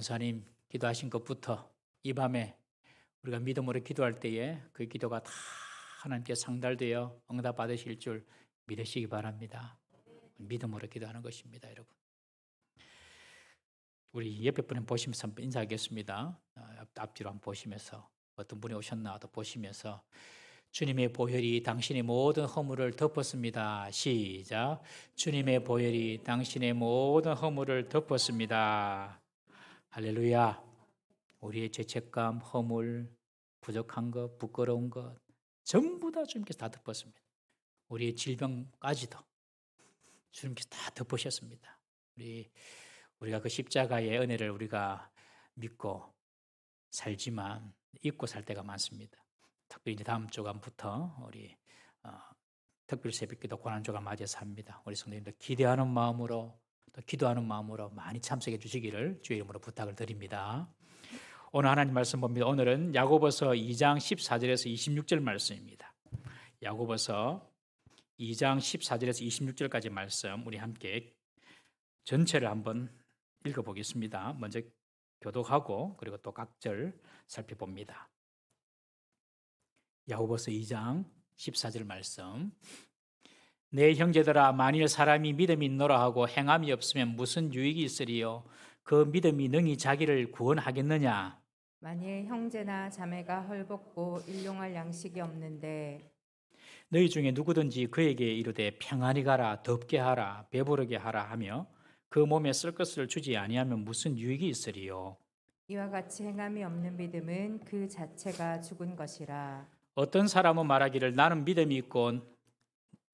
권사님 기도하신 것부터 이 밤에 우리가 믿음으로 기도할 때에 그 기도가 다 하나님께 상달되어 응답 받으실 줄 믿으시기 바랍니다. 믿음으로 기도하는 것입니다, 여러분. 우리 옆에 분을 보시면서 한번 인사하겠습니다. 앞뒤로 한번 보시면서 어떤 분이 오셨나 보시면서 주님의 보혈이 당신의 모든 허물을 덮었습니다. 시작. 주님의 보혈이 당신의 모든 허물을 덮었습니다. 할렐루야. 우리의 죄책감, 허물, 부족한 것, 부끄러운 것 전부 다 주님께서 다 덮었습니다. 우리의 질병까지도 주님께서 다 덮으셨습니다. 우리가 그 십자가의 은혜를 우리가 믿고 살지만 잊고 살 때가 많습니다. 특별히 이제 다음 주간부터 우리 특별 새벽기도 고난주간 맞이해서 합니다. 우리 성도님들 기대하는 마음으로 또 기도하는 마음으로 많이 참석해 주시기를 주의 이름으로 부탁을 드립니다. 오늘 하나님 말씀 봅니다. 오늘은 야고보서 2장 14절에서 26절 말씀입니다. 야고보서 2장 14절에서 26절까지 말씀 우리 함께 전체를 한번 읽어보겠습니다. 먼저 교독하고 그리고 또 각 절 살펴봅니다. 야고보서 2장 14절 말씀. 내 형제들아, 만일 사람이 믿음이 있노라 하고 행함이 없으면 무슨 유익이 있으리요? 그 믿음이 능히 자기를 구원하겠느냐? 만일 형제나 자매가 헐벗고 일용할 양식이 없는데 너희 중에 누구든지 그에게 이르되 평안히 가라, 덥게 하라, 배부르게 하라 하며 그 몸에 쓸 것을 주지 아니하면 무슨 유익이 있으리요? 이와 같이 행함이 없는 믿음은 그 자체가 죽은 것이라. 어떤 사람은 말하기를 나는 믿음이 있고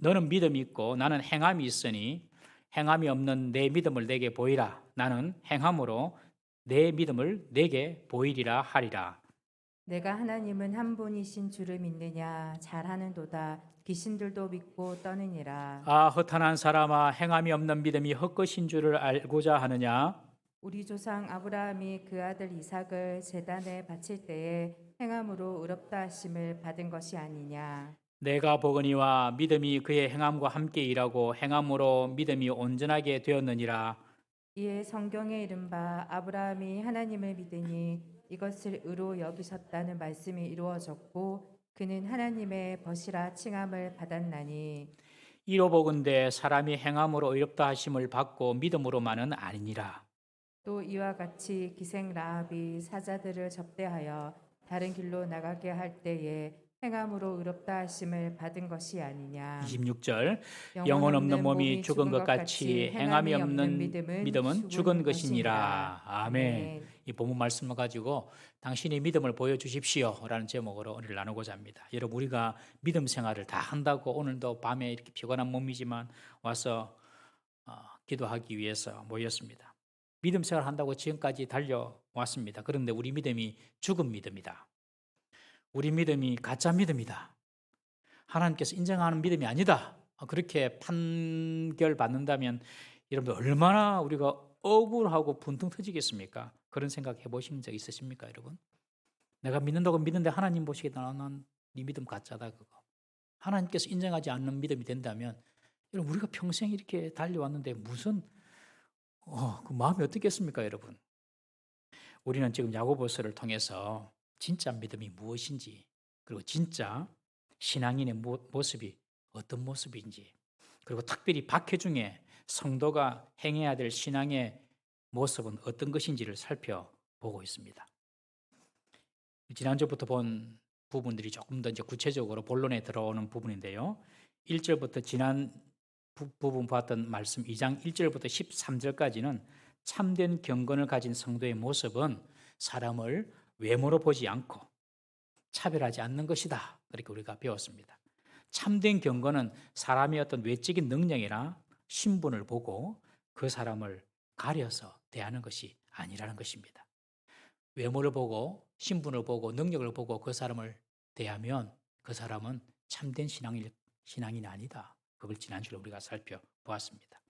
너는 믿음이 있고 나는 행함이 있으니 행함이 없는 내 믿음을 내게 보이라. 나는 행함으로 내 믿음을 내게 보이리라 하리라. 내가 하나님은 한 분이신 줄을 믿느냐? 잘하는도다. 귀신들도 믿고 떠느니라. 아, 허탄한 사람아, 행함이 없는 믿음이 헛것인 줄을 알고자 하느냐? 우리 조상 아브라함이 그 아들 이삭을 제단에 바칠 때에 행함으로 의롭다 하심을 받은 것이 아니냐? 내가 보거니와 믿음이 그의 행함과 함께 일하고 행함으로 믿음이 온전하게 되었느니라. 이에 성경에 이른바 아브라함이 하나님을 믿으니 이것을 의로 여기셨다는 말씀이 이루어졌고 그는 하나님의 벗이라 칭함을 받았나니. 이로 보건대 사람이 행함으로 의롭다 하심을 받고 믿음으로만은 아니니라. 또 이와 같이 기생 라합이 사자들을 접대하여 다른 길로 나가게 할 때에 행함으로 의롭다 하심을 받은 것이 아니냐. 26절. 영혼 영혼 없는 없는 몸이 죽은 것 같이 행함이 없는 믿음은 죽은 것이니라. 아멘. 이 본문 말씀을 가지고 당신의 믿음을 보여주십시오 라는 제목으로 오늘 나누고자 합니다. 여러분, 우리가 믿음 생활을 다 한다고 오늘도 밤에 이렇게 피곤한 몸이지만 와서 기도하기 위해서 모였습니다. 믿음 생활 한다고 지금까지 달려왔습니다. 그런데 우리 믿음이 죽은 믿음이다. 우리 믿음이 가짜 믿음이다. 하나님께서 인정하는 믿음이 아니다. 그렇게 판결받는다면 여러분들 얼마나 우리가 억울하고 분통 터지겠습니까? 그런 생각 해보신 적 있으십니까, 여러분? 내가 믿는다고 믿는데 하나님 보시기에 나는 네 믿음 가짜다, 그거. 하나님께서 인정하지 않는 믿음이 된다면 여러분, 우리가 평생 이렇게 달려왔는데 무슨 그 마음이 어떻겠습니까, 여러분? 우리는 지금 야고보서를 통해서 진짜 믿음이 무엇인지, 그리고 진짜 신앙인의 모습이 어떤 모습인지, 그리고 특별히 박해 중에 성도가 행해야 될 신앙의 모습은 어떤 것인지를 살펴보고 있습니다. 지난주부터 본 부분들이 조금 더 이제 구체적으로 본론에 들어오는 부분인데요. 1절부터 지난 부분 봤던 말씀 2장 1절부터 13절까지는 참된 경건을 가진 성도의 모습은 사람을 외모로 보지 않고 차별하지 않는 것이다. 그렇게 우리가 배웠습니다. 참된 경건은 사람의 어떤 외적인 능력이나 신분을 보고 그 사람을 가려서 대하는 것이 아니라는 것입니다. 외모를 보고 신분을 보고 능력을 보고 그 사람을 대하면 그 사람은 참된 신앙인이 아니다. 그걸 지난주에 우리가 살펴보았습니다.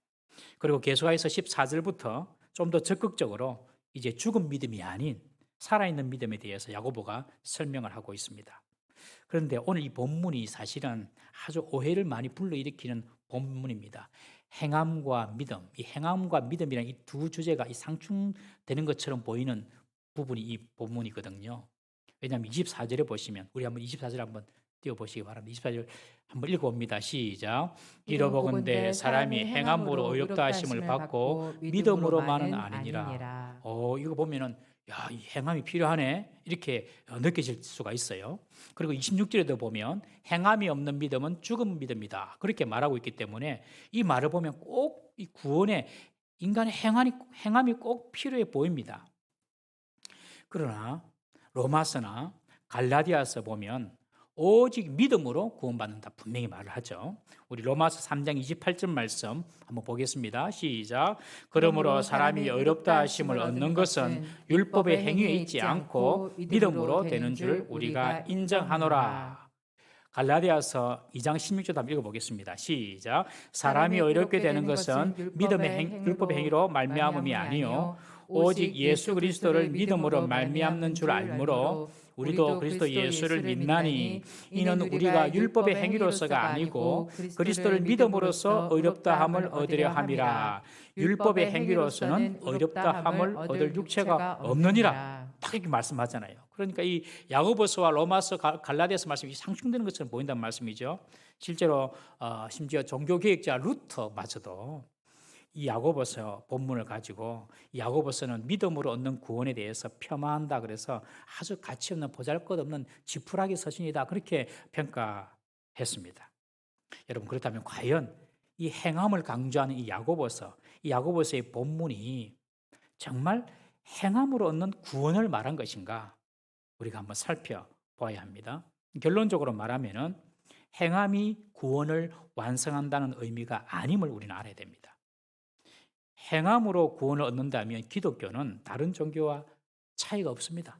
그리고 계속해서 14절부터 좀 더 적극적으로 이제 죽은 믿음이 아닌 살아있는 믿음에 대해서 야고보가 설명을 하고 있습니다. 그런데 오늘 이 본문이 사실은 아주 오해를 많이 불러일으키는 본문입니다. 행함과 믿음, 이 행함과 믿음이라는 이 두 주제가 이 상충되는 것처럼 보이는 부분이 이 본문이거든요. 왜냐하면 24절에 보시면 우리 한번 24절 한번 띄워보시기 바랍니다. 24절 한번 읽어봅니다. 시작. 이러보건대 사람이 행함으로 의롭다 하심을 받고 믿음으로만은 아니니라. 이거 보면은 야, 이 행함이 필요하네 이렇게 느껴질 수가 있어요. 그리고 26절에도 보면 행함이 없는 믿음은 죽은 믿음이다 그렇게 말하고 있기 때문에 이 말을 보면 꼭 이 구원에 인간의 행함이 꼭 필요해 보입니다. 그러나 로마서나 갈라디아서 보면 오직 믿음으로 구원받는다 분명히 말을 하죠. 우리 로마서 3장 28절 말씀 한번 보겠습니다. 시작. 그러므로 사람이 의롭다 하심을 얻는 것은 율법의 행위에 있지 않고 믿음으로 되는 줄 우리가 인정하노라. 갈라디아서 2장 16절 한번 읽어보겠습니다. 시작. 사람이 의롭게 되는 것은 율법의 행위로 말미암음이 아니요 오직 예수 그리스도를 믿음으로 말미암는 줄 알므로 우리도 그리스도 예수를 믿나니 이는 우리가 율법의 행위로서가 아니고 그리스도를 믿음으로써 의롭다 함을 얻으려 함이라. 율법의 행위로서는 의롭다 함을 얻을 육체가 없느니라. 딱 이렇게 말씀하잖아요. 그러니까 이 야고보서와 로마서, 갈라디아서 말씀이 상충되는 것처럼 보인다는 말씀이죠. 실제로 심지어 종교개혁자 루터마저도 이 야고보서 본문을 가지고 야고보서는 믿음으로 얻는 구원에 대해서 폄하한다 그래서 아주 가치 없는 보잘것없는 지푸라기 서신이다 그렇게 평가했습니다. 여러분 그렇다면 과연 이 행함을 강조하는 이 야고보서의 본문이 정말 행함으로 얻는 구원을 말한 것인가 우리가 한번 살펴봐야 합니다. 결론적으로 말하면은 행함이 구원을 완성한다는 의미가 아님을 우리는 알아야 됩니다. 행함으로 구원을 얻는다면 기독교는 다른 종교와 차이가 없습니다.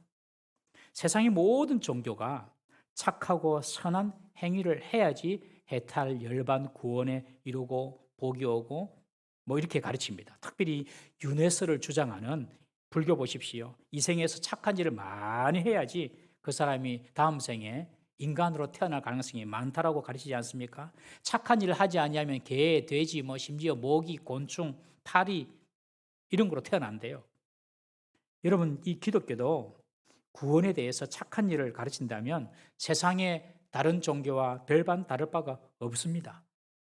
세상의 모든 종교가 착하고 선한 행위를 해야지 해탈, 열반, 구원에 이루고 복이 오고 뭐 이렇게 가르칩니다. 특별히 윤회설을 주장하는 불교 보십시오. 이 생에서 착한 일을 많이 해야지 그 사람이 다음 생에 인간으로 태어날 가능성이 많다라고 가르치지 않습니까? 착한 일을 하지 아니하면 개, 돼지, 뭐 심지어 모기, 곤충, 파리 이런 거로 태어난대요. 여러분 이 기독교도 구원에 대해서 착한 일을 가르친다면 세상의 다른 종교와 별반 다를 바가 없습니다.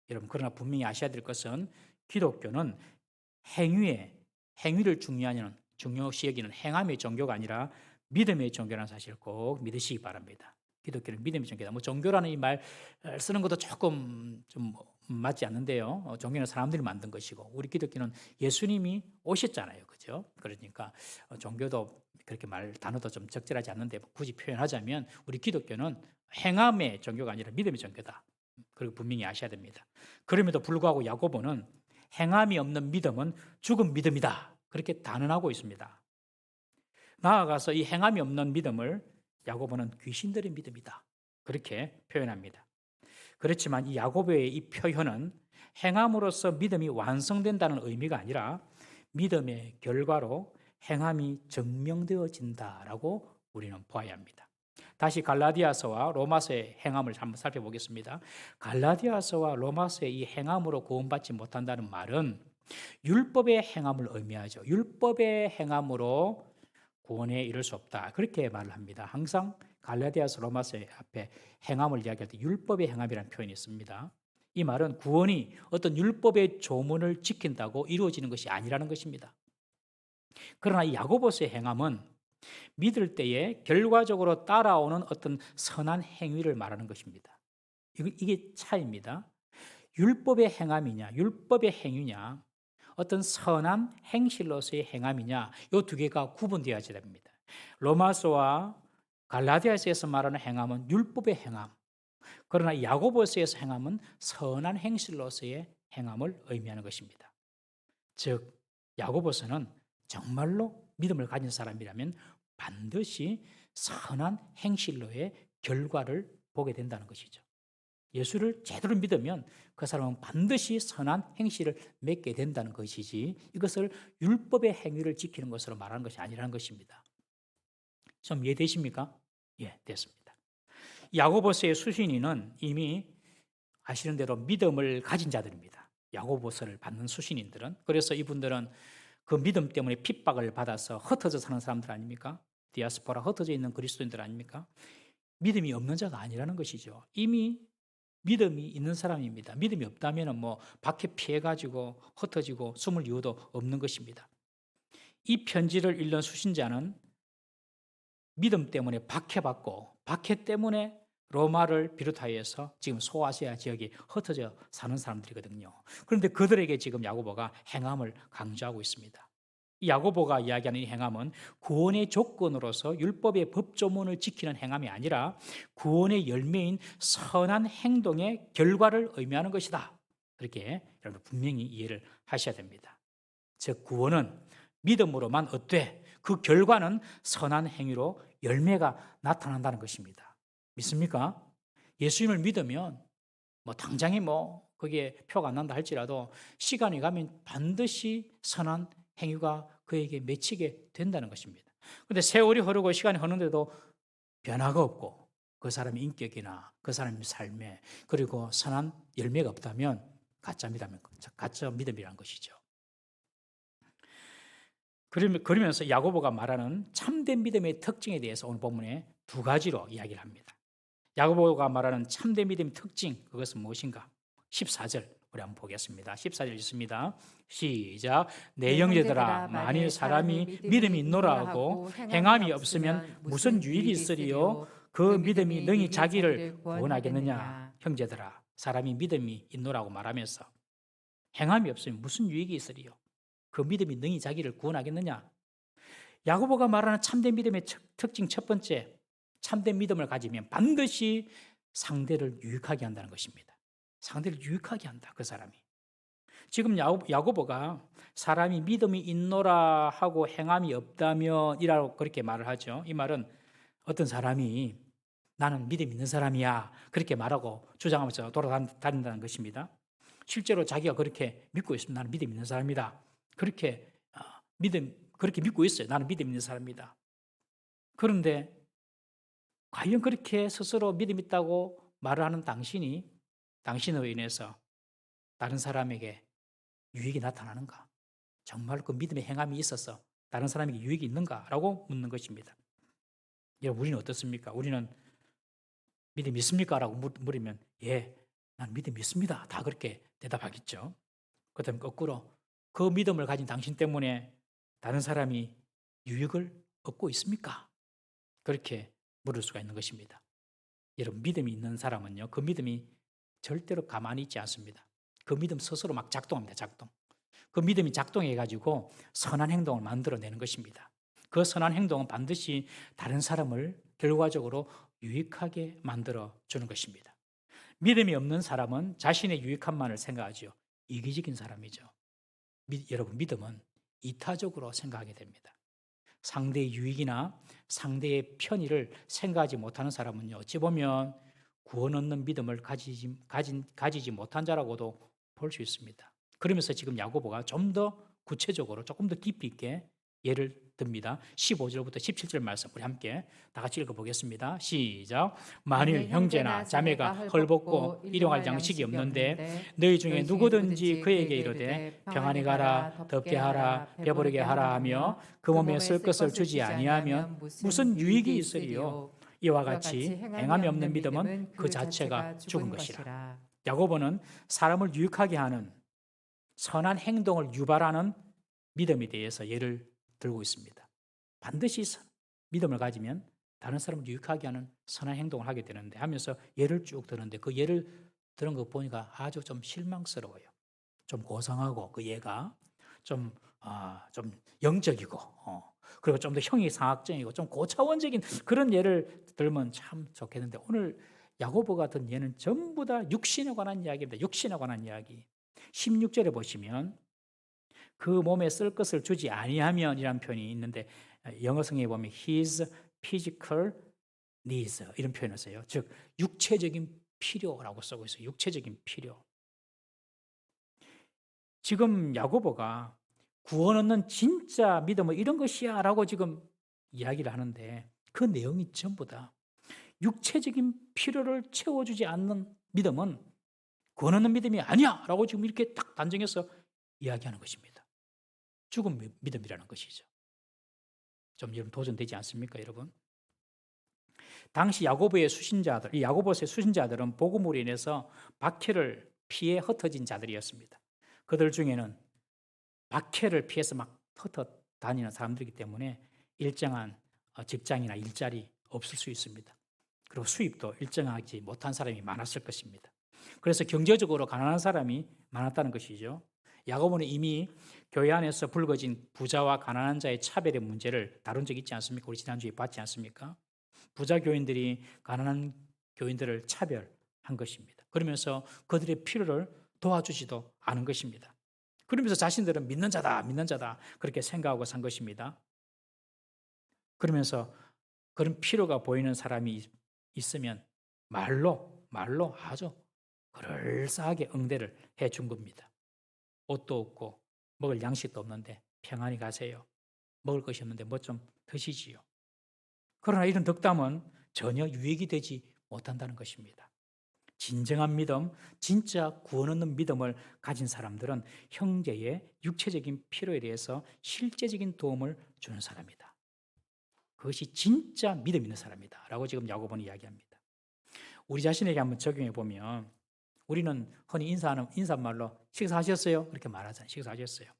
여러분 그러나 분명히 아셔야 될 것은 기독교는 행위를 중요시 여기는 행함의 종교가 아니라 믿음의 종교라는 사실 꼭 믿으시기 바랍니다. 기독교는 믿음의 종교다. 뭐 종교라는 이 말 쓰는 것도 조금 좀 맞지 않는데요. 종교는 사람들이 만든 것이고 우리 기독교는 예수님이 오셨잖아요. 그죠? 그러니까 종교도 그렇게 단어도 좀 적절하지 않는데 굳이 표현하자면 우리 기독교는 행함의 종교가 아니라 믿음의 종교다. 그리고 분명히 아셔야 됩니다. 그럼에도 불구하고 야고보는 행함이 없는 믿음은 죽은 믿음이다. 그렇게 단언하고 있습니다. 나아가서 이 행함이 없는 믿음을 야고보는 귀신들의 믿음이다. 그렇게 표현합니다. 그렇지만 이 야고보의 이 표현은 행함으로써 믿음이 완성된다는 의미가 아니라 믿음의 결과로 행함이 증명되어진다라고 우리는 봐야 합니다. 다시 갈라디아서와 로마서의 행함을 한번 살펴보겠습니다. 갈라디아서와 로마서의 이 행함으로 구원받지 못한다는 말은 율법의 행함을 의미하죠. 율법의 행함으로 구원에 이를 수 없다. 그렇게 말을 합니다. 항상 갈라디아서 로마서 앞에 행함을 이야기할 때 율법의 행함이라는 표현이 있습니다. 이 말은 구원이 어떤 율법의 조문을 지킨다고 이루어지는 것이 아니라는 것입니다. 그러나 이 야고보서의 행함은 믿을 때에 결과적으로 따라오는 어떤 선한 행위를 말하는 것입니다. 이게 차이입니다. 율법의 행함이냐, 율법의 행위냐, 어떤 선한 행실로서의 행함이냐, 이 두 개가 구분되어야 됩니다. 로마서와 갈라디아서에서 말하는 행함은 율법의 행함, 그러나 야고보서에서 행함은 선한 행실로서의 행함을 의미하는 것입니다. 즉 야고보서는 정말로 믿음을 가진 사람이라면 반드시 선한 행실로의 결과를 보게 된다는 것이죠. 예수를 제대로 믿으면 그 사람은 반드시 선한 행실을 맺게 된다는 것이지 이것을 율법의 행위를 지키는 것으로 말하는 것이 아니라는 것입니다. 좀 이해되십니까? 예, 됐습니다. 야고보서의 수신인은 이미 아시는 대로 믿음을 가진 자들입니다. 야고보서를 받는 수신인들은. 그래서 이분들은 그 믿음 때문에 핍박을 받아서 흩어져 사는 사람들 아닙니까? 디아스포라 흩어져 있는 그리스도인들 아닙니까? 믿음이 없는 자가 아니라는 것이죠. 이미 믿음이 있는 사람입니다. 믿음이 없다면 뭐 밖에 피해가지고 흩어지고 숨을 이유도 없는 것입니다. 이 편지를 읽는 수신자는 믿음 때문에 박해받고 박해 때문에 로마를 비롯하여서 지금 소아시아 지역에 흩어져 사는 사람들이거든요. 그런데 그들에게 지금 야고보가 행함을 강조하고 있습니다. 이 야고보가 이야기하는 이 행함은 구원의 조건으로서 율법의 법조문을 지키는 행함이 아니라 구원의 열매인 선한 행동의 결과를 의미하는 것이다. 그렇게 여러분 분명히 이해를 하셔야 됩니다. 즉 구원은 믿음으로만 얻되 그 결과는 선한 행위로 열매가 나타난다는 것입니다. 믿습니까? 예수님을 믿으면 뭐 당장에 뭐 거기에 표가 안 난다 할지라도 시간이 가면 반드시 선한 행위가 그에게 맺히게 된다는 것입니다. 그런데 세월이 흐르고 시간이 흐르는데도 변화가 없고 그 사람의 인격이나 그 사람의 삶에 그리고 선한 열매가 없다면 가짜 믿음이라는 것이죠. 그러면서 야고보가 말하는 참된 믿음의 특징에 대해서 오늘 본문에 두 가지로 이야기를 합니다. 야고보가 말하는 참된 믿음의 특징, 그것은 무엇인가? 14절 우리 한번 보겠습니다. 14절 있습니다. 시작. 내 형제들아 만일 사람이 믿음이 있노라 하고 행함이 없으면 무슨 유익이 있으리요? 그 믿음이 능히 자기를 구원하겠느냐? 형제들아 사람이 믿음이 있노라고 말하면서 행함이 없으면 무슨 유익이 있으리요? 그 믿음이 능히 자기를 구원하겠느냐? 야고보가 말하는 참된 믿음의 특징 첫 번째, 참된 믿음을 가지면 반드시 상대를 유익하게 한다는 것입니다. 상대를 유익하게 한다, 그 사람이. 지금 야고보가 사람이 믿음이 있노라 하고 행함이 없다면 이라고 그렇게 말을 하죠. 이 말은 어떤 사람이 나는 믿음 있는 사람이야 그렇게 말하고 주장하면서 돌아다닌다는 것입니다. 실제로 자기가 그렇게 믿고 있으면 나는 믿음 있는 사람이다. 그렇게 믿고 있어요. 나는 믿음 있는 사람이다. 그런데 과연 그렇게 스스로 믿음 있다고 말을 하는 당신으로 인해서 다른 사람에게 유익이 나타나는가? 정말 그 믿음의 행함이 있어서 다른 사람에게 유익이 있는가라고 묻는 것입니다. 여러분, 우리는 어떻습니까? 우리는 믿음 있습니까? 라고 물으면 예, 난 믿음 있습니다. 다 그렇게 대답하겠죠. 그다음에 거꾸로 그 믿음을 가진 당신 때문에 다른 사람이 유익을 얻고 있습니까? 그렇게 물을 수가 있는 것입니다. 여러분, 믿음이 있는 사람은요, 그 믿음이 절대로 가만히 있지 않습니다. 그 믿음 스스로 막 작동합니다. 작동. 그 믿음이 작동해가지고 선한 행동을 만들어내는 것입니다. 그 선한 행동은 반드시 다른 사람을 결과적으로 유익하게 만들어주는 것입니다. 믿음이 없는 사람은 자신의 유익함만을 생각하죠. 이기적인 사람이죠. 여러분, 믿음은 이타적으로 생각하게 됩니다. 상대의 유익이나 상대의 편의를 생각하지 못하는 사람은요, 어찌 보면 구원 얻는 믿음을 가지지 못한 자라고도 볼 수 있습니다. 그러면서 지금 야고보가 좀 더 구체적으로 조금 더 깊이 있게 예를 듭니다. 15절부터 17절 말씀 우리 함께 다 같이 읽어보겠습니다. 시작. 만일 형제나 자매가 헐벗고 일용할 양식이 없는데 너희 중에 누구든지 그에게 이르되 평안히 가라, 덥게 하라, 배부르게 하라 하며 그 몸에 쓸 것을 주지 아니하면 무슨 유익이 있으리요? 이와 같이 행함이 없는 믿음은 그 자체가 죽은 것이라. 야고보는 사람을 유익하게 하는 선한 행동을 유발하는 믿음에 대해서 예를 들고 있습니다. 반드시 믿음을 가지면 다른 사람을 유익하게 하는 선한 행동을 하게 되는데 하면서 예를 쭉 드는데 그 예를 들은 거 보니까 아주 좀 실망스러워요. 좀 고상하고 그 예가 좀 영적이고 그리고 좀 더 형이상학적이고 좀 고차원적인 그런 예를 들면 참 좋겠는데 오늘 야고보가 든 예는 전부 다 육신에 관한 이야기입니다. 육신에 관한 이야기. 16절에 보시면 그 몸에 쓸 것을 주지 아니하면 이라는 표현이 있는데 영어 성경에 보면 his physical needs 이런 표현을 써요. 즉 육체적인 필요라고 쓰고 있어요. 육체적인 필요. 지금 야고보가 구원 얻는 진짜 믿음은 이런 것이야 라고 지금 이야기를 하는데 그 내용이 전부 다 육체적인 필요를 채워주지 않는 믿음은 구원 얻는 믿음이 아니야 라고 지금 이렇게 딱 단정해서 이야기하는 것입니다. 죽은 믿음이라는 것이죠. 좀 여러분 도전되지 않습니까, 여러분? 당시 야고보의 수신자들, 이 야고보서의 수신자들은 복음으로 인해서 박해를 피해 흩어진 자들이었습니다. 그들 중에는 박해를 피해서 막 흩어 다니는 사람들이기 때문에 일정한 직장이나 일자리 없을 수 있습니다. 그리고 수입도 일정하지 못한 사람이 많았을 것입니다. 그래서 경제적으로 가난한 사람이 많았다는 것이죠. 야고보는 이미 교회 안에서 불거진 부자와 가난한 자의 차별의 문제를 다룬 적 있지 않습니까? 우리 지난주에 봤지 않습니까? 부자 교인들이 가난한 교인들을 차별한 것입니다. 그러면서 그들의 필요를 도와주지도 않은 것입니다. 그러면서 자신들은 믿는 자다, 믿는 자다 그렇게 생각하고 산 것입니다. 그러면서 그런 필요가 보이는 사람이 있으면 말로 아주 그럴싸하게 응대를 해준 겁니다. 옷도 없고 먹을 양식도 없는데 평안히 가세요. 먹을 것이 없는데 뭐 좀 드시지요. 그러나 이런 덕담은 전혀 유익이 되지 못한다는 것입니다. 진정한 믿음, 진짜 구원 얻는 믿음을 가진 사람들은 형제의 육체적인 필요에 대해서 실제적인 도움을 주는 사람이다. 그것이 진짜 믿음 있는 사람이다 라고 지금 야고보는 이야기합니다. 우리 자신에게 한번 적용해 보면 우리는 흔히 인사하는 인사말로 식사하셨어요? 그렇게 말하잖아요. 식사하셨어요.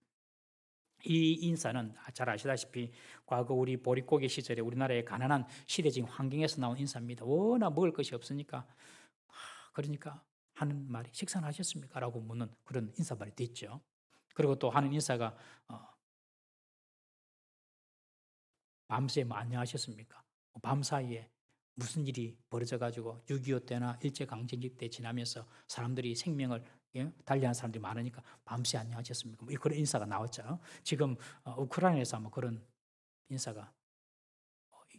이 인사는 잘 아시다시피 과거 우리 보릿고개 시절에 우리나라의 가난한 시대적인 환경에서 나온 인사입니다. 워낙 먹을 것이 없으니까 그러니까 하는 말이 식사는 하셨습니까? 라고 묻는 그런 인사말이 됐죠. 그리고 또 하는 인사가 밤새 뭐 안녕하셨습니까? 밤 사이에 무슨 일이 벌어져가지고 6.25 때나 일제강점기 때 지나면서 사람들이 생명을 달리하는 사람들이 많으니까 밤새 안녕하셨습니까? 뭐 그런 인사가 나왔죠. 지금 우크라이나에서 아마 그런 인사가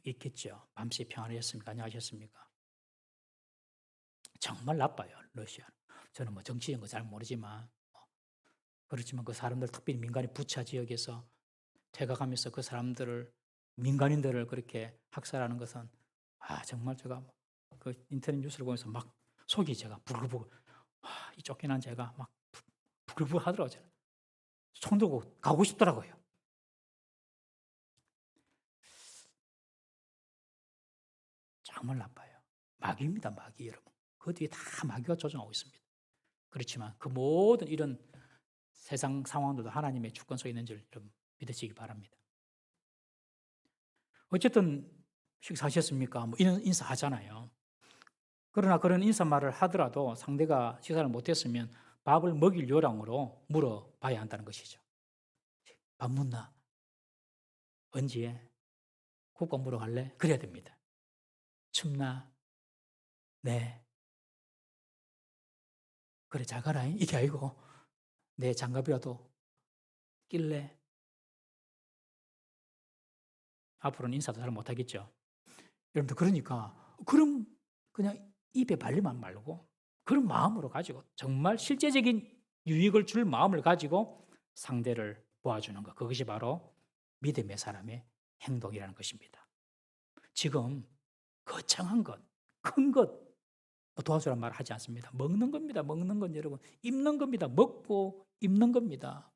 있겠죠. 밤새 평안하셨습니까? 안녕하셨습니까? 정말 나빠요, 러시아는. 저는 뭐 정치적인 거 잘 모르지만 그렇지만 그 사람들 특별히 민간인 부차 지역에서 퇴각하면서 그 사람들을 민간인들을 그렇게 학살하는 것은 정말 제가 그 인터넷 뉴스를 보면서 막 속이 제가 부글부글 이 쫓겨난 제가 막 부글부글 하더라고요. 저는. 손 들고 가고 싶더라고요. 정말 나빠요. 마귀입니다, 마귀 여러분. 그 뒤에 다 마귀가 조종하고 있습니다. 그렇지만 그 모든 이런 세상 상황들도 하나님의 주권 속에 있는 줄 여러분 믿으시기 바랍니다. 어쨌든 식사하셨습니까? 뭐 이런 인사하잖아요. 그러나 그런 인사말을 하더라도 상대가 식사를 못했으면 밥을 먹일 요량으로 물어봐야 한다는 것이죠. 밥 묻나? 언제? 국밥 물어갈래? 그래야 됩니다. 춥나? 네. 그래 잘 가라잉? 이게 아니고 내 장갑이라도 낄래? 앞으로는 인사도 잘 못하겠죠. 여러분들 그러니까 그럼 그냥 입에 발리만 말고 그런 마음으로 가지고 정말 실제적인 유익을 줄 마음을 가지고 상대를 도와주는 것. 그것이 바로 믿음의 사람의 행동이라는 것입니다. 지금 거창한 것, 큰 것 도와주란 말 하지 않습니다. 먹는 겁니다. 먹는 건 여러분 입는 겁니다. 먹고 입는 겁니다.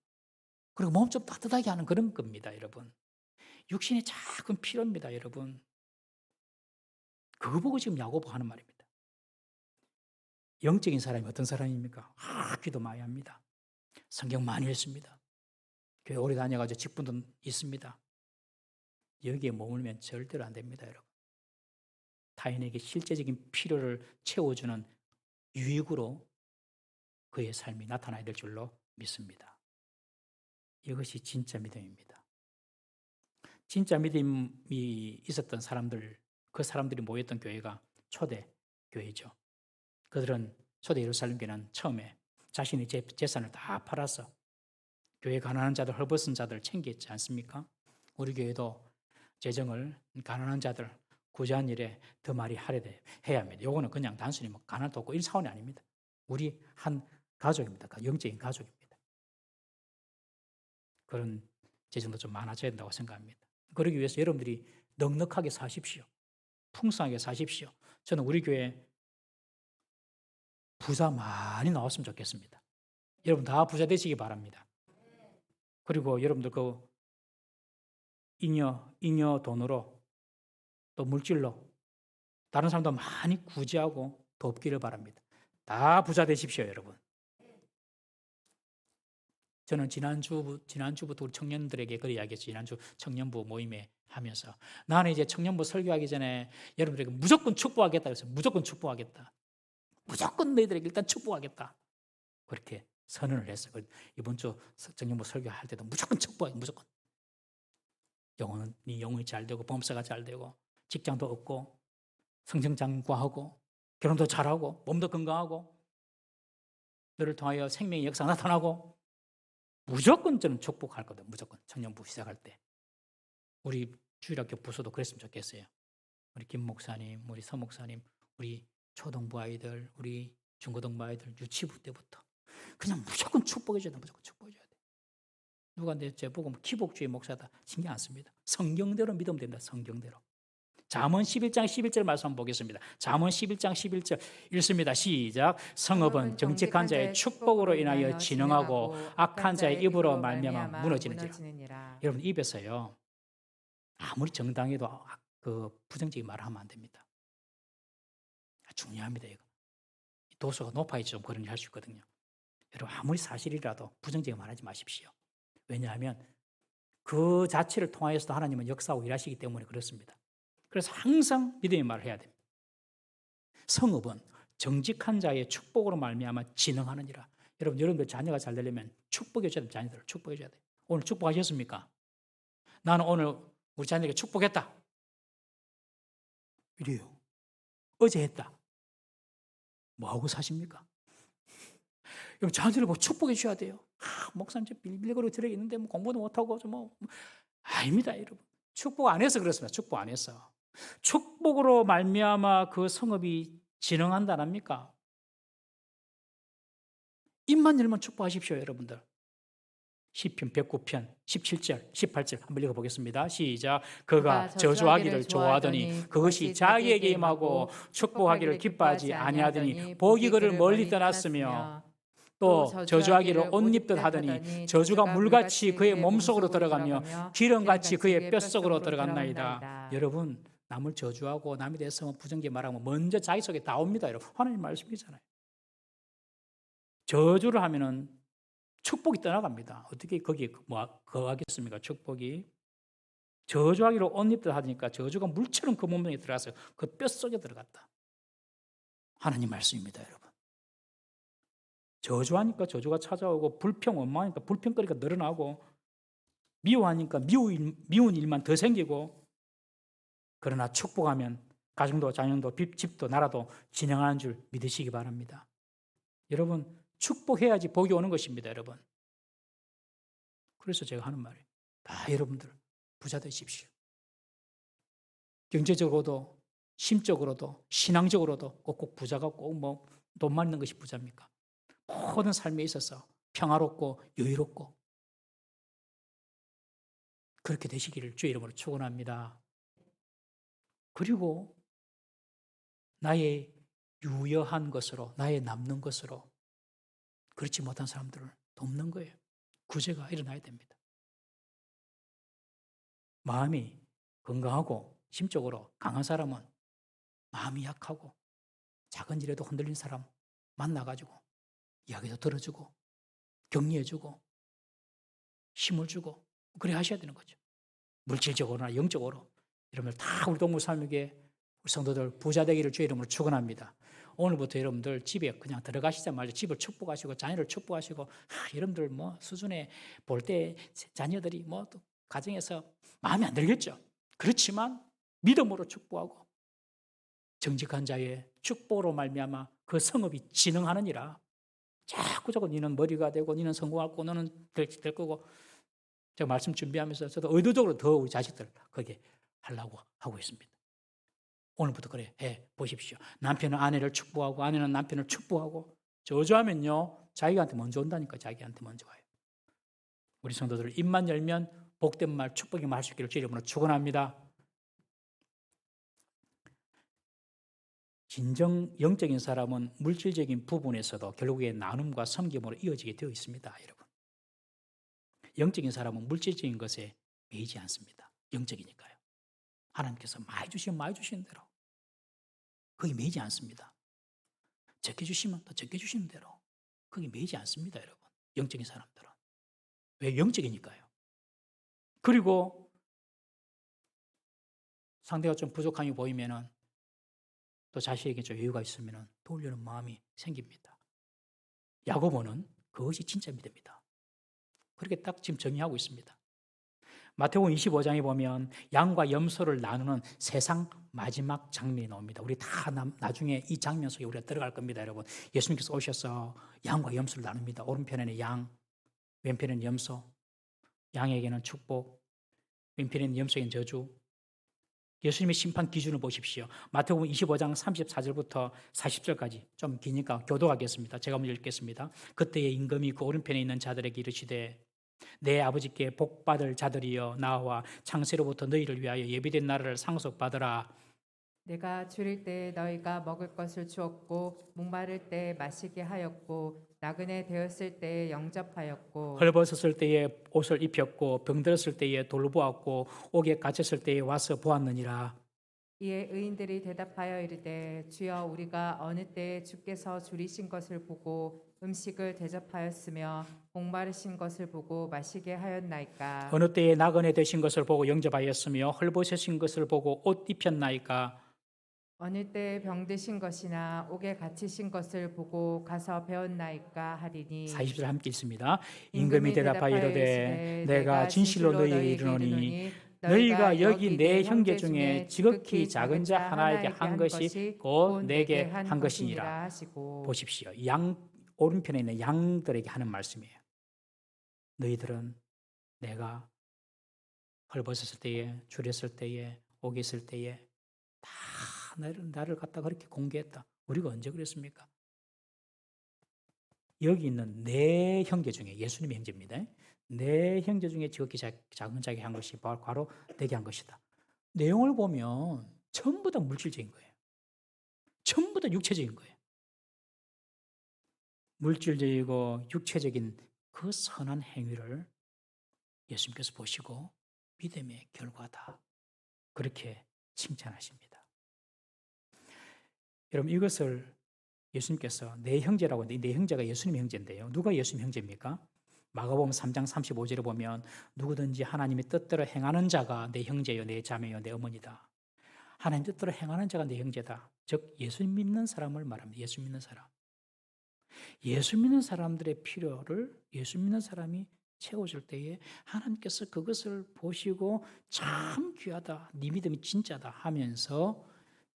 그리고 몸 좀 따뜻하게 하는 그런 겁니다, 여러분. 육신의 작은 필요입니다, 여러분. 그거 보고 지금 야고보 하는 말입니다. 영적인 사람이 어떤 사람입니까? 기도 많이 합니다. 성경 많이 읽습니다. 교회 오래 다녀가지고 직분도 있습니다. 여기에 머물면 절대로 안 됩니다, 여러분. 타인에게 실제적인 필요를 채워주는 유익으로 그의 삶이 나타나야 될 줄로 믿습니다. 이것이 진짜 믿음입니다. 진짜 믿음이 있었던 사람들, 그 사람들이 모였던 교회가 초대 교회죠. 그들은 초대 예루살렘 교회는 처음에 자신의 재산을 다 팔아서 교회 가난한 자들, 헐벗은 자들 챙겼지 않습니까? 우리 교회도 재정을 가난한 자들 구제한 일에 더 많이 해야 합니다. 이거는 그냥 단순히 뭐 가난 돕고 이 차원이 아닙니다. 우리 한 가족입니다. 영적인 가족입니다. 그런 재정도 좀 많아져야 된다고 생각합니다. 그러기 위해서 여러분들이 넉넉하게 사십시오. 풍성하게 사십시오. 저는 우리 교회 부자 많이 나왔으면 좋겠습니다. 여러분 다 부자 되시기 바랍니다. 그리고 여러분들 그 잉여 돈으로 또 물질로 다른 사람도 많이 구제하고 돕기를 바랍니다. 다 부자 되십시오, 여러분. 저는 지난주부터 우리 청년들에게 그렇게 이야기했죠. 지난주 청년부 모임에 하면서 나는 이제 청년부 설교하기 전에 여러분들에게 무조건 축복하겠다 그래서 무조건 축복하겠다. 무조건 너희들에게 일단 축복하겠다. 그렇게 선언을 했어요. 이번 주 청년부 설교할 때도 무조건 축복해, 무조건. 영혼이 잘 되고 범사가 잘 되고 직장도 얻고 성장장구하고 결혼도 잘하고 몸도 건강하고 너를 통하여 생명의 역사 나타나고 무조건 저는 축복할 거다. 무조건 청년부 시작할 때 우리 주일학교 부서도 그랬으면 좋겠어요. 우리 김 목사님, 우리 서 목사님, 우리 초등부 아이들, 우리 중고등부 아이들 유치부 때부터 그냥 무조건 축복해줘야 돼. 무조건 축복해줘야 돼. 누가 제 보고 기복주의 목사다 신경 안 씁니다. 성경대로 믿으면 된다. 성경대로. 잠언 11장 11절 말씀 한번 보겠습니다. 잠언 11장 11절 읽습니다. 시작. 성읍은 정직한 자의 축복으로 인하여 진흥하고 악한 자의 입으로 말미암아 무너지느니라. 여러분 입에서요 아무리 정당해도 그 부정적인 말을 하면 안 됩니다. 중요합니다. 이거 도수가 높아야 좀 그런 일 할 수 있거든요. 여러분 아무리 사실이라도 부정적인 말 하지 마십시오. 왜냐하면 그 자체를 통하여서도 하나님은 역사하고 일하시기 때문에 그렇습니다. 그래서 항상 믿음의 말을 해야 됩니다. 성읍은 정직한 자의 축복으로 말미암아 진흥하느니라. 여러분들 자녀가 잘 되려면 축복해줘야 돼요. 자녀들을 축복해줘야 돼요. 오늘 축복하셨습니까? 나는 오늘 우리 자녀에게 축복했다. 이래요. 어제 했다. 뭐하고 사십니까? 여러분 자녀를 보고 축복해 주셔야 돼요. 목사님 저 빌빌거리고 들어있는데 뭐 공부도 못하고 아닙니다. 여러분 축복 안 해서 그렇습니다. 축복 안 해서. 축복으로 말미암아 그 성읍이 진흥한다 합니까? 입만 열면 축복하십시오, 여러분들. 시편 109편 17절 18절 한번 읽어보겠습니다. 시작. 그가 저주하기를 좋아하더니 그것이 자기에게 임하고 축복하기를 기뻐하지 아니하더니 복이 그를 멀리 떠났으며 또 저주하기를 옷 입듯 하더니 저주가 물같이 그의 몸속으로 들어가며 기름같이 그의 뼛속으로 들어갔나이다. 여러분 남을 저주하고 남에 대해서 부정적인 말하면 먼저 자기 속에 다 옵니다. 여러분 하나님 말씀이잖아요. 저주를 하면은 축복이 떠나갑니다. 어떻게 거기에 거하겠습니까? 축복이. 저주하기로 옷 입듯 하니까 저주가 물처럼 그 몸에 들어가서 그 뼛속에 들어갔다. 하나님 말씀입니다, 여러분. 저주하니까 저주가 찾아오고 불평 원망하니까 불평거리가 늘어나고 미워하니까 미운 일만 더 생기고 그러나 축복하면 가정도 자녀도 집도 나라도 진행하는 줄 믿으시기 바랍니다. 여러분 축복해야지 복이 오는 것입니다, 여러분. 그래서 제가 하는 말이에요. 다 여러분들 부자 되십시오. 경제적으로도 심적으로도 신앙적으로도 꼭 부자가 꼭 돈만 있는 것이 부자입니까? 모든 삶에 있어서 평화롭고 여유롭고 그렇게 되시기를 주의 이름으로 축원합니다. 그리고 나의 유여한 것으로 나의 남는 것으로 그렇지 못한 사람들을 돕는 거예요. 구제가 일어나야 됩니다. 마음이 건강하고 심적으로 강한 사람은 마음이 약하고 작은 일에도 흔들린 사람 만나가지고 이야기도 들어주고 격려해주고 힘을 주고 그래 하셔야 되는 거죠. 물질적으로나 영적으로 여러분들 다 우리 동물삼육의 우리 성도들 부자 되기를 주의 이름으로 축원합니다. 오늘부터 여러분들 집에 그냥 들어가시자마자 집을 축복하시고 자녀를 축복하시고 여러분들 수준에 볼 때 자녀들이 또 가정에서 마음에 안 들겠죠. 그렇지만 믿음으로 축복하고 정직한 자의 축복으로 말미암아 그 성읍이 진흥하느니라. 자꾸 니는 머리가 되고 니는 성공하고 너는 될 거고 제가 말씀 준비하면서 저도 의도적으로 더 우리 자식들 거기에 하려고 하고 있습니다. 오늘부터 그래 해 보십시오. 남편은 아내를 축복하고 아내는 남편을 축복하고 저주하면요 자기한테 먼저 온다니까. 자기한테 먼저 와요. 우리 성도들 입만 열면 복된 말 축복의 말 할 수 있기를 주의 이름으로 축원합니다. 진정 영적인 사람은 물질적인 부분에서도 결국에 나눔과 섬김으로 이어지게 되어 있습니다, 여러분. 영적인 사람은 물질적인 것에 매이지 않습니다. 영적이니까요. 하나님께서 많이 주시면 많이 주시는 대로 거기 매이지 않습니다. 적게 주시면 더 적게 주시는 대로 거기 매이지 않습니다, 여러분. 영적인 사람들은. 왜? 영적이니까요. 그리고 상대가 좀 부족함이 보이면은 또 자신에게 좀 여유가 있으면은 도우려는 마음이 생깁니다. 야고보는 그것이 진짜 믿음이다. 그렇게 딱 지금 정의하고 있습니다. 마태복음 25장에 보면 양과 염소를 나누는 세상 마지막 장면이 나옵니다. 우리 다 나중에 이 장면 속에 우리가 들어갈 겁니다, 여러분. 예수님께서 오셔서 양과 염소를 나눕니다. 오른편에는 양, 왼편에는 염소. 양에게는 축복, 왼편에는 염소에게는 저주. 예수님의 심판 기준을 보십시오. 마태복음 25장 34절부터 40절까지 좀 기니까 교도하겠습니다. 제가 먼저 읽겠습니다. 그때에 임금이 그 오른편에 있는 자들에게 이르시되 내 아버지께 복받을 자들이여 나와 창세로부터 너희를 위하여 예비된 나라를 상속받으라. 내가 줄일 때 너희가 먹을 것을 주었고 목마를 때 마시게 하였고 나그네 되었을 때 영접하였고 헐벗었을 때에 옷을 입혔고 병들었을 때에 돌로 보았고 옥에 갇혔을 때에 와서 보았느니라. 이에 의인들이 대답하여 이르되 주여 우리가 어느 때에 주께서 줄이신 것을 보고 음식을 대접하였으며 목마르신 것을 보고 마시게 하였나이까. 어느 때에 나그네 되신 것을 보고 영접하였으며 헐벗으신 것을 보고 옷 입혔나이까. 어느 때에 병드신 것이나 옥에 갇히신 것을 보고 가서 배웠나이까 하리니. 40절 함께 있습니다. 임금이 대답하여 이르되 내가 진실로 너희에게 이르노니 너희가 여기 내 형제 중에 지극히 작은 자 하나에게 한 것이 곧 내게 한 것이니라. 보십시오. 양 오른편에 있는 양들에게 하는 말씀이에요. 너희들은 내가 헐벗었을 때에 줄였을 때에 옥에 있을 때에 다 나를 갖다 그렇게 공개했다. 우리가 언제 그랬습니까? 여기 있는 네 형제 중에 예수님의 형제입니다. 네 형제 중에 지극히 작은 자에게 한 것이 바로 내게 한 것이다. 내용을 보면 전부 다 물질적인 거예요. 전부 다 육체적인 거예요. 물질적이고 육체적인 그 선한 행위를 예수님께서 보시고 믿음의 결과다. 그렇게 칭찬하십니다. 여러분 이것을 예수님께서 내 형제라고 하는데 내 형제가 예수님의 형제인데요. 누가 예수님 형제입니까? 마가복음 3장 35절에 보면 누구든지 하나님의 뜻대로 행하는 자가 내 형제요 내 자매요 내 어머니다. 하나님 뜻대로 행하는 자가 내 형제다. 즉 예수 믿는 사람을 말합니다. 예수 믿는 사람. 예수 믿는 사람들의 필요를 예수 믿는 사람이 채워줄 때에 하나님께서 그것을 보시고 참 귀하다. 네 믿음이 진짜다 하면서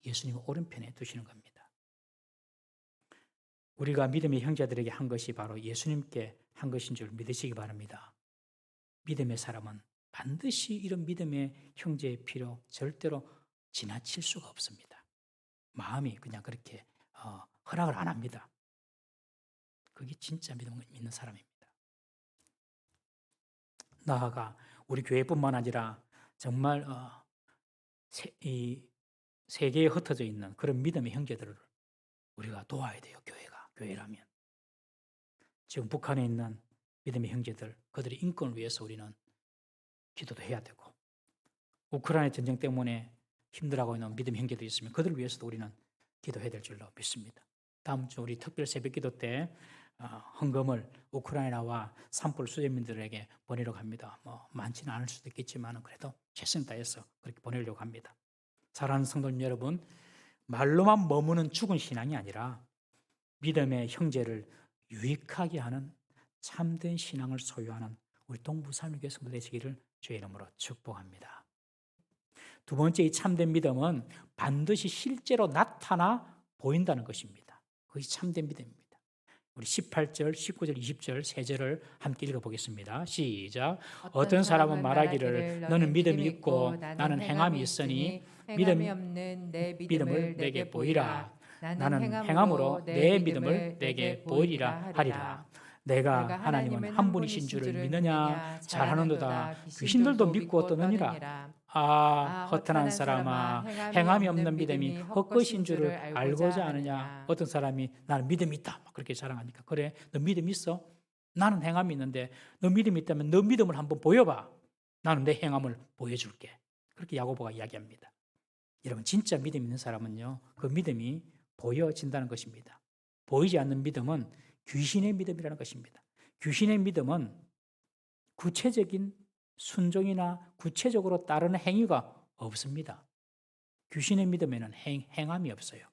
예수님 오른편에 두시는 겁니다. 우리가 믿음의 형제들에게 한 것이 바로 예수님께 한 것인 줄 믿으시기 바랍니다. 믿음의 사람은 반드시 이런 믿음의 형제의 필요 절대로 지나칠 수가 없습니다. 마음이 그냥 그렇게 허락을 안 합니다. 그게 진짜 믿음을 믿는 사람입니다. 나아가 우리 교회뿐만 아니라 정말 이 세계에 흩어져 있는 그런 믿음의 형제들을 우리가 도와야 돼요. 교회라면. 지금 북한에 있는 믿음의 형제들, 그들의 인권을 위해서 우리는 기도도 해야 되고 우크라이나 전쟁 때문에 힘들어하고 있는 믿음의 형제들이 있으면 그들을 위해서도 우리는 기도해야 될 줄로 믿습니다. 다음 주 우리 특별 새벽기도 때 헌금을 우크라이나와 산불 수재민들에게 보내려고 합니다. 많지는 않을 수도 있겠지만 그래도 최선을 다해서 그렇게 보내려고 합니다. 사랑하는 성도님 여러분, 말로만 머무는 죽은 신앙이 아니라 믿음의 형제를 유익하게 하는 참된 신앙을 소유하는 우리 동부삼일교회 성도 되시기를 주의 이름으로 축복합니다. 두 번째 이 참된 믿음은 반드시 실제로 나타나 보인다는 것입니다. 그것이 참된 믿음입니다. 우리 18절, 19절, 20절 세 절을 함께 읽어보겠습니다. 시작. 어떤 사람은 말하기를 너는 믿음이 있고 나는 행함이 있으니 행함이 없는 내 믿음을 내게 보이라. 나는 행함으로 내 믿음을 내게 보이리라 하리라. 내가 하나님은 한 분이신 줄을 믿느냐? 잘하는도다. 귀신들도 믿고 떠느니라. 아, 허탄한 사람아, 행함이 없는 믿음이 헛것인 줄을 알고자 하느냐? 어떤 사람이 나는 믿음이 있다 막 그렇게 자랑하니까, 그래, 너 믿음 있어? 나는 행함이 있는데 너 믿음이 있다면 너 믿음을 한번 보여봐. 나는 내 행함을 보여줄게. 그렇게 야고보가 이야기합니다. 여러분, 진짜 믿음 있는 사람은요, 그 믿음이 보여진다는 것입니다. 보이지 않는 믿음은 귀신의 믿음이라는 것입니다. 귀신의 믿음은 구체적인 순종이나 구체적으로 따르는 행위가 없습니다. 귀신의 믿음에는 행함이 없어요.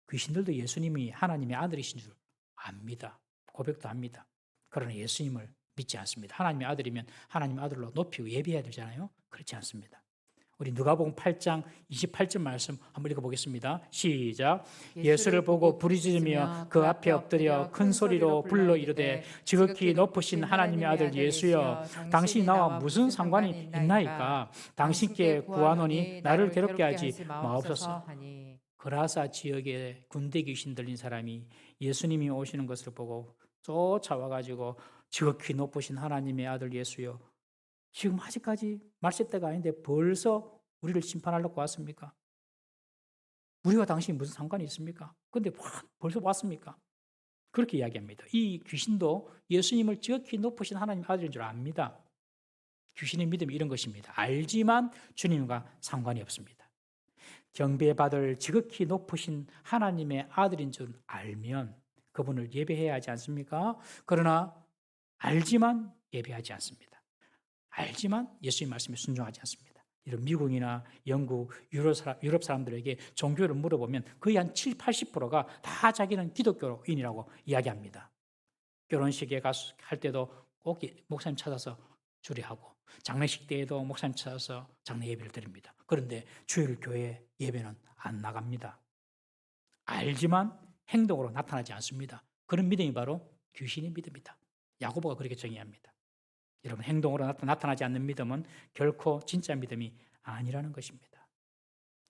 귀신들도 예수님이 하나님의 아들이신 줄 압니다. 고백도 합니다. 그러나 예수님을 믿지 않습니다. 하나님의 아들이면 하나님의 아들로 높이고 예배해야 되잖아요. 그렇지 않습니다. 우리 누가복음 8장 28절 말씀 한번 읽어보겠습니다. 시작. 예수를 보고 부르짖으며 그 앞에 엎드려 큰 소리로 불러 이르되 지극히 높으신 하나님의 아들 예수여, 당신이 나와 무슨 상관이 있나이까? 당신께 구하노니 나를 괴롭게 하지 마옵소서. 그라사 지역에 군대 귀신 들린 사람이 예수님이 오시는 것을 보고 쫓아와가지고 지극히 높으신 하나님의 아들 예수여, 지금 아직까지 말세 때가 아닌데 벌써 우리를 심판하려고 왔습니까? 우리와 당신이 무슨 상관이 있습니까? 그런데 벌써 왔습니까? 그렇게 이야기합니다. 이 귀신도 예수님을 지극히 높으신 하나님의 아들인 줄 압니다. 귀신의 믿음이 이런 것입니다. 알지만 주님과 상관이 없습니다. 경배받을 지극히 높으신 하나님의 아들인 줄 알면 그분을 예배해야 하지 않습니까? 그러나 알지만 예배하지 않습니다. 알지만 예수님 말씀에 순종하지 않습니다. 이런 미국이나 영국, 유럽 사람들에게 종교를 물어보면 거의 한 70~80%가 다 자기는 기독교인이라고 이야기합니다. 결혼식에 할 때도 꼭 목사님 찾아서 주례하고, 장례식 때에도 목사님 찾아서 장례 예배를 드립니다. 그런데 주일 교회 예배는 안 나갑니다. 알지만 행동으로 나타나지 않습니다. 그런 믿음이 바로 귀신의 믿음이다. 야고보가 그렇게 정의합니다. 여러분, 행동으로 나타나지 않는 믿음은 결코 진짜 믿음이 아니라는 것입니다.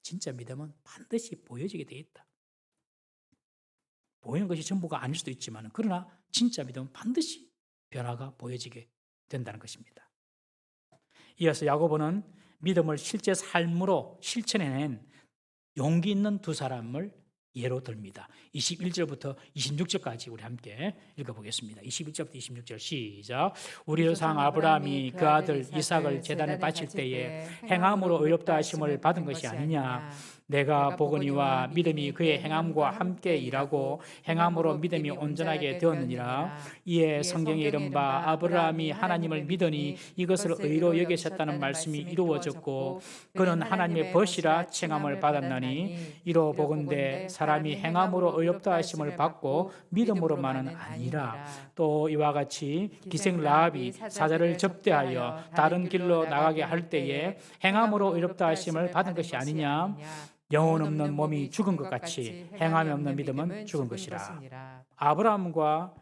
진짜 믿음은 반드시 보여지게 되어 있다. 보이는 것이 전부가 아닐 수도 있지만, 그러나 진짜 믿음은 반드시 변화가 보여지게 된다는 것입니다. 이어서 야고보는 믿음을 실제 삶으로 실천해낸 용기 있는 두 사람을 예로 듭니다. 21절부터 26절까지 우리 함께 읽어보겠습니다. 21절부터 26절 시작. 우리 조상 아브라함이 그 아들 이삭을 제단에 바칠 때에 행함으로 의롭다 하심을 받은 것이 아니냐? 내가 보거니와 믿음이 그의 행함과 함께 일하고 행함으로 믿음이 온전하게 되었느니라. 이에 성경에 이른바 아브라함이 하나님을 믿으니 이것을 의로 여기셨다는 말씀이 이루어졌고 그는 하나님의 벗이라 칭함을 받았나니, 이로 보건대 사람이 행함으로 의롭다 하심을 받고 믿음으로만은 아니라, 또 이와 같이 기생 라합이 사자를 접대하여 다른 길로 나가게 할 때에 행함으로 의롭다 하심을 받은 것이 아니냐? 영혼 없는 몸이 죽은 것 같이 행함이 없는 믿음은 죽은 것이라. 아브라함과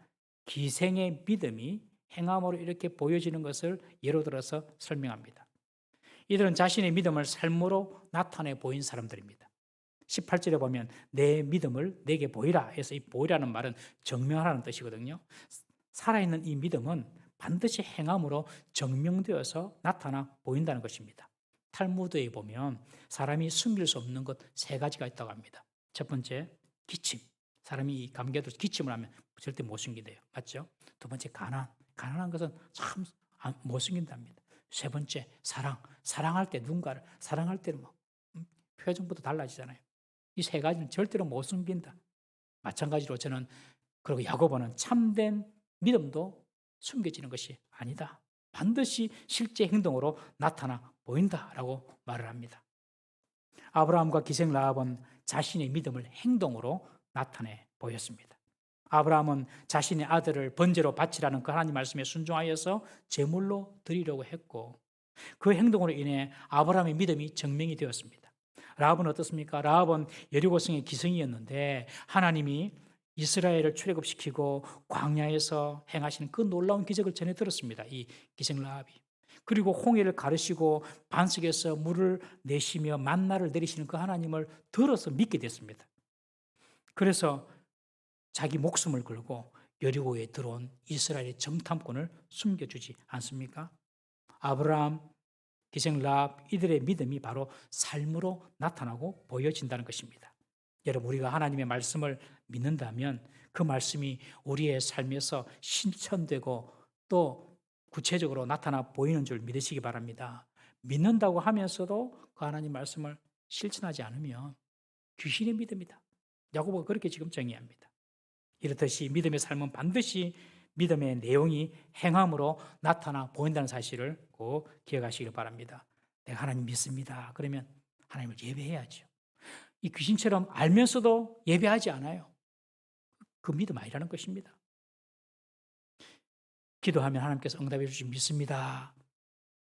기생의 믿음이 행함으로 이렇게 보여지는 것을 예로 들어서 설명합니다. 이들은 자신의 믿음을 삶으로 나타내 보인 사람들입니다. 18절에 보면 내 믿음을 내게 보이라 해서 이 보이라는 말은 증명하라는 뜻이거든요. 살아있는 이 믿음은 반드시 행함으로 증명되어서 나타나 보인다는 것입니다. 탈무드에 보면 사람이 숨길 수 없는 것 3가지가 있다고 합니다. 첫 번째, 기침. 사람이 감기에도 기침을 하면 절대 못 숨긴대요. 맞죠? 두 번째, 가난. 가난한 것은 참 못 숨긴답니다. 세 번째, 사랑. 사랑할 때 누군가를 사랑할 때는 표정부터 달라지잖아요. 이 3가지는 절대로 못 숨긴다. 마찬가지로 저는, 그리고 야고보는 참된 믿음도 숨겨지는 것이 아니다. 반드시 실제 행동으로 나타나 보인다라고 말을 합니다. 아브라함과 기생 라합은 자신의 믿음을 행동으로 나타내 보였습니다. 아브라함은 자신의 아들을 번제로 바치라는 그 하나님 말씀에 순종하여서 제물로 드리려고 했고, 그 행동으로 인해 아브라함의 믿음이 증명이 되었습니다. 라합은 어떻습니까? 라합은 여리고성의 기생이었는데 하나님이 이스라엘을 출애굽시키고 광야에서 행하시는 그 놀라운 기적을 전해 들었습니다. 이 기생 라합이. 그리고 홍해를 가르시고 반석에서 물을 내시며 만나를 내리시는 그 하나님을 들어서 믿게 됐습니다. 그래서 자기 목숨을 걸고 여리고에 들어온 이스라엘의 정탐꾼을 숨겨주지 않습니까? 아브라함, 기생 랍 이들의 믿음이 바로 삶으로 나타나고 보여진다는 것입니다. 여러분, 우리가 하나님의 말씀을 믿는다면 그 말씀이 우리의 삶에서 실천되고 또 구체적으로 나타나 보이는 줄 믿으시기 바랍니다. 믿는다고 하면서도 그 하나님 말씀을 실천하지 않으면 귀신의 믿음이다. 야고보가 그렇게 지금 정의합니다. 이렇듯이 믿음의 삶은 반드시 믿음의 내용이 행함으로 나타나 보인다는 사실을 꼭 기억하시길 바랍니다. 내가 하나님 믿습니다. 그러면 하나님을 예배해야죠. 이 귀신처럼 알면서도 예배하지 않아요. 그 믿음 아니라는 것입니다. 기도하면 하나님께서 응답해 주시 믿습니다.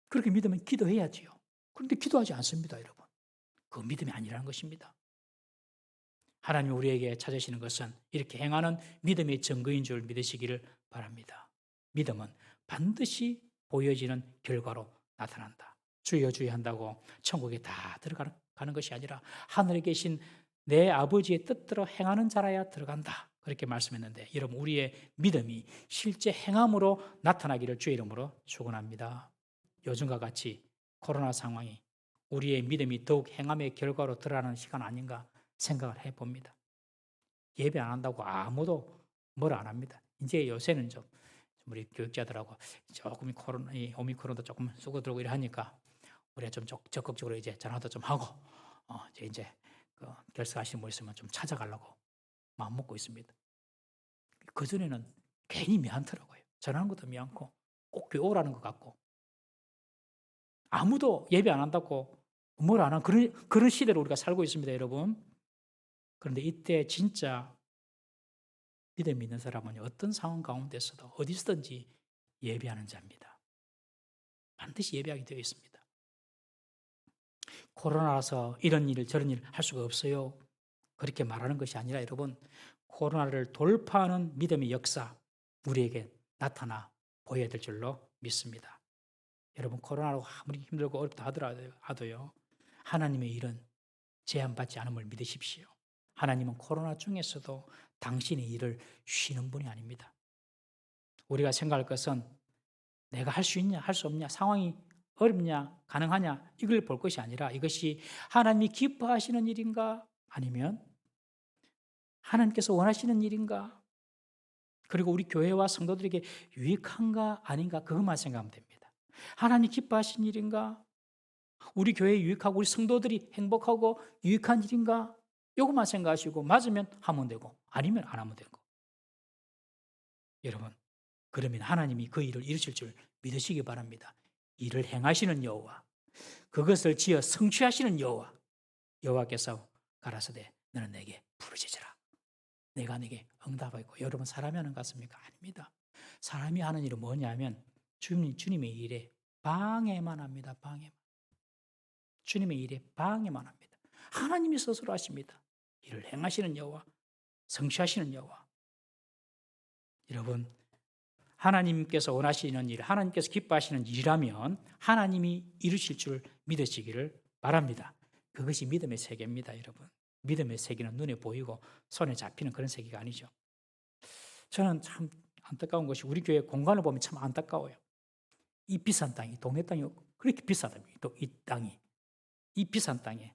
그렇게 믿으면 기도해야지요. 그런데 기도하지 않습니다, 여러분. 그 믿음이 아니라는 것입니다. 하나님이 우리에게 찾으시는 것은 이렇게 행하는 믿음의 증거인 줄 믿으시기를 바랍니다. 믿음은 반드시 보여지는 결과로 나타난다. 주여 주여 한다고 천국에 다 들어가는 것이 아니라 하늘에 계신 내 아버지의 뜻대로 행하는 자라야 들어간다. 그렇게 말씀했는데 여러분, 우리의 믿음이 실제 행함으로 나타나기를 주의 이름으로 축원합니다. 요즘과 같이 코로나 상황이 우리의 믿음이 더욱 행함의 결과로 드러나는 시간 아닌가 생각을 해봅니다. 예배 안 한다고 아무도 뭘 안 합니다. 이제 요새는 좀 우리 교육자들하고 조금 이 오미크론도 조금 쓰고 들고 이래 하니까 우리가 좀 적극적으로 이제 전화도 좀 하고 이제 그 결석하시는 분 있으면 좀 찾아가려고 마음 먹고 있습니다. 그 전에는 괜히 미안더라고요. 전화하는 것도 미안고 꼭 교회 오라는 것 같고 아무도 예배 안 한다고 뭘 안 하는 그런 시대로 우리가 살고 있습니다, 여러분. 그런데 이때 진짜 믿음 있는 사람은 어떤 상황 가운데서도 어디서든지 예배하는 자입니다. 반드시 예배하게 되어 있습니다. 코로나라서 이런 일 저런 일 할 수가 없어요. 그렇게 말하는 것이 아니라 여러분, 코로나를 돌파하는 믿음의 역사 우리에게 나타나 보여야 될 줄로 믿습니다. 여러분, 코로나로 아무리 힘들고 어렵다 하더라도요, 하나님의 일은 제한받지 않음을 믿으십시오. 하나님은 코로나 중에서도 당신의 일을 쉬는 분이 아닙니다. 우리가 생각할 것은 내가 할 수 있냐, 할 수 없냐, 상황이 어렵냐, 가능하냐, 이걸 볼 것이 아니라 이것이 하나님이 기뻐하시는 일인가, 아니면 하나님께서 원하시는 일인가, 그리고 우리 교회와 성도들에게 유익한가, 아닌가, 그것만 생각하면 됩니다. 하나님이 기뻐하시는 일인가, 우리 교회에 유익하고 우리 성도들이 행복하고 유익한 일인가, 이것만 생각하시고 맞으면 하면 되고 아니면 안 하면 되고. 여러분, 그러면 하나님이 그 일을 이루실 줄 믿으시기 바랍니다. 일을 행하시는 여호와, 그것을 지어 성취하시는 여호와께서 가라사대 너는 내게 부르짖으라. 내가 네게 응답하고. 여러분, 사람이 하는 것 같습니까? 아닙니다. 사람이 하는 일은 뭐냐면 주님의 일에 방해만 합니다. 방해만. 주님의 일에 방해만 합니다. 하나님이 스스로 하십니다. 일을 행하시는 여호와, 성취하시는 여호와. 여러분, 하나님께서 원하시는 일, 하나님께서 기뻐하시는 일이라면 하나님이 이루실 줄 믿으시기를 바랍니다. 그것이 믿음의 세계입니다, 여러분. 믿음의 세계는 눈에 보이고 손에 잡히는 그런 세계가 아니죠. 저는 참 안타까운 것이 우리 교회 공간을 보면 참 안타까워요. 이 비싼 땅이, 동네 땅이 그렇게 비싸답니다. 또 이 땅이, 이 비싼 땅에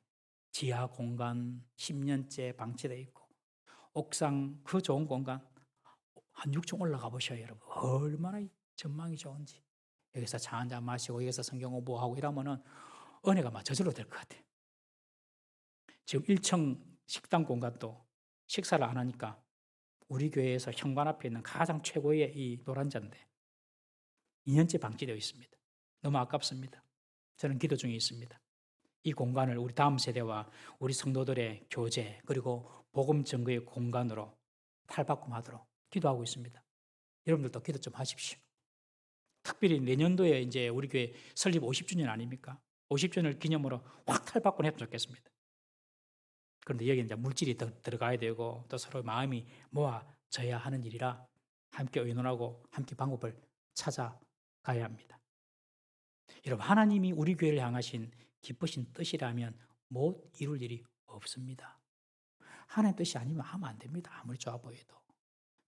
지하 공간 10년째 방치되어 있고 옥상 그 좋은 공간 한 6층 올라가 보셔요, 여러분. 얼마나 전망이 좋은지. 여기서 차 한잔 마시고 여기서 성경 공부하고 이러면은 은혜가 막 저절로 될 것 같아요. 지금 1층 식당 공간도 식사를 안 하니까 우리 교회에서 현관 앞에 있는 가장 최고의 이 노란자인데 2년째 방치되어 있습니다. 너무 아깝습니다. 저는 기도 중에 있습니다. 이 공간을 우리 다음 세대와 우리 성도들의 교제 그리고 복음 증거의 공간으로 탈바꿈하도록 기도하고 있습니다. 여러분들도 기도 좀 하십시오. 특별히 내년도에 이제 우리 교회 설립 50주년 아닙니까? 50주년을 기념으로 확 탈바꿈했으면 좋겠습니다. 그런데 여기 이제 물질이 더 들어가야 되고 또 서로 마음이 모아져야 하는 일이라 함께 의논하고 함께 방법을 찾아가야 합니다. 여러분, 하나님이 우리 교회를 향하신 기쁘신 뜻이라면 못 이룰 일이 없습니다. 하나님 뜻이 아니면 하면 안 됩니다. 아무리 좋아 보여도.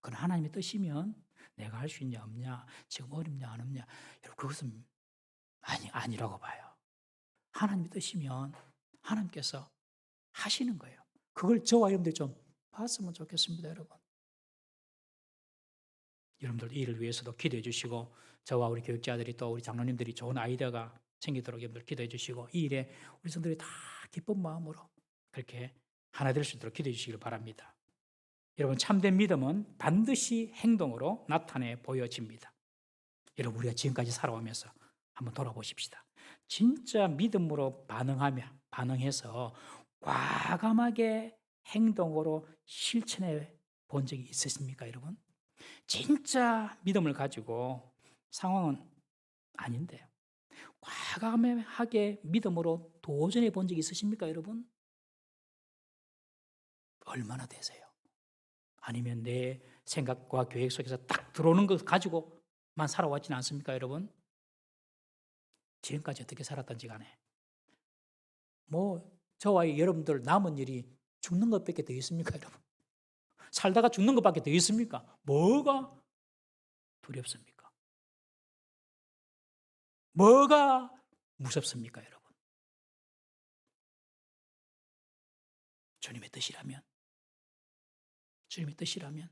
그건 하나님의 뜻이면 내가 할 수 있냐 없냐, 지금 어렵냐 안 어렵냐, 여러분 그것은 아니라고 봐요. 하나님의 뜻이면 하나님께서 하시는 거예요. 그걸 저와 여러분들이 좀 봤으면 좋겠습니다, 여러분. 여러분들 이 일을 위해서도 기도해 주시고, 저와 우리 교육자들이 또 우리 장로님들이 좋은 아이디어가 생기도록 여러분들 기도해 주시고, 이 일에 우리 성도들이 다 기쁜 마음으로 그렇게 하나 될 수 있도록 기도해 주시길 바랍니다. 여러분, 참된 믿음은 반드시 행동으로 나타내 보여집니다. 여러분, 우리가 지금까지 살아오면서 한번 돌아보십시다. 진짜 믿음으로 반응해서 과감하게 행동으로 실천해 본 적이 있으십니까, 여러분? 진짜 믿음을 가지고 상황은 아닌데 과감하게 믿음으로 도전해 본 적이 있으십니까, 여러분? 얼마나 되세요? 아니면 내 생각과 계획 속에서 딱 들어오는 것 가지고만 살아왔지는 않습니까, 여러분? 지금까지 어떻게 살았던지 간에 저와 여러분들 남은 일이 죽는 것밖에 더 있습니까, 여러분? 살다가 죽는 것밖에 더 있습니까? 뭐가 두렵습니까? 뭐가 무섭습니까, 여러분? 주님의 뜻이라면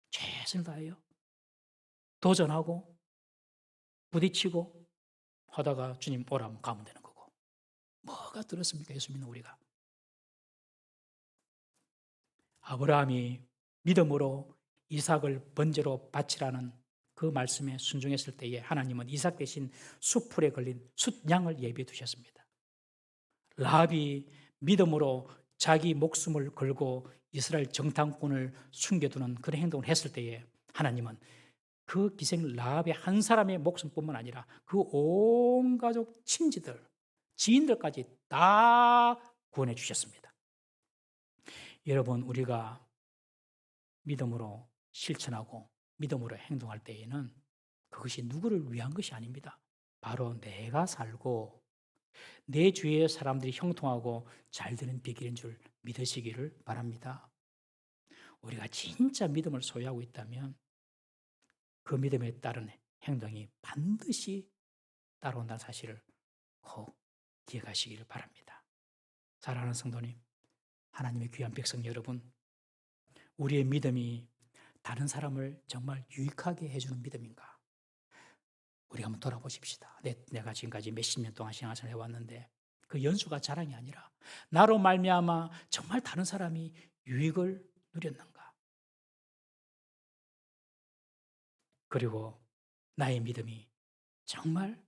최선을 다해요. 도전하고 부딪히고 하다가 주님 오라면 가면 되는 거고. 뭐가 들었습니까, 예수 믿는 우리가? 아브라함이 믿음으로 이삭을 번제로 바치라는 그 말씀에 순종했을 때에 하나님은 이삭 대신 숫풀에 걸린 숫양을 예비해 두셨습니다. 라합이 믿음으로 자기 목숨을 걸고 이스라엘 정탐꾼을 숨겨두는 그런 행동을 했을 때에 하나님은 그 기생 라합의 한 사람의 목숨뿐만 아니라 그 온 가족 친지들, 지인들까지 다 구원해 주셨습니다. 여러분, 우리가 믿음으로 실천하고 믿음으로 행동할 때에는 그것이 누구를 위한 것이 아닙니다. 바로 내가 살고 내 주위의 사람들이 형통하고 잘 되는 비결인 줄 믿으시기를 바랍니다. 우리가 진짜 믿음을 소유하고 있다면 그 믿음에 따른 행동이 반드시 따라온다는 사실을 꼭 기억하시기를 바랍니다. 사랑하는 성도님, 하나님의 귀한 백성 여러분, 우리의 믿음이 다른 사람을 정말 유익하게 해주는 믿음인가? 우리 한번 돌아보십시다. 내가 지금까지 몇십 년 동안 신앙생활을 해왔는데 그 연수가 자랑이 아니라 나로 말미암아 정말 다른 사람이 유익을 누렸는가? 그리고 나의 믿음이 정말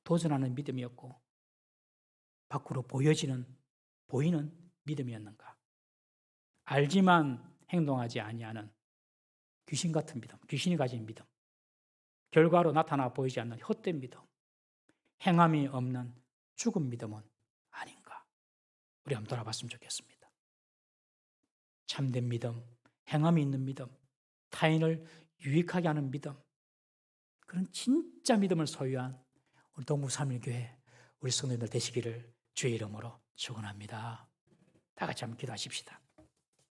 도전하는 믿음이었고 밖으로 보이는 믿음이었는가? 알지만 행동하지 아니하는 귀신 같은 믿음, 귀신이 가진 믿음, 결과로 나타나 보이지 않는 헛된 믿음, 행함이 없는 죽은 믿음은 아닌가? 우리 한번 돌아봤으면 좋겠습니다. 참된 믿음, 행함이 있는 믿음, 타인을 유익하게 하는 믿음, 그런 진짜 믿음을 소유한 우리 동국 삼일교회 우리 성도님들 되시기를 주의 이름으로 축원합니다. 다 같이 한번 기도하십시다.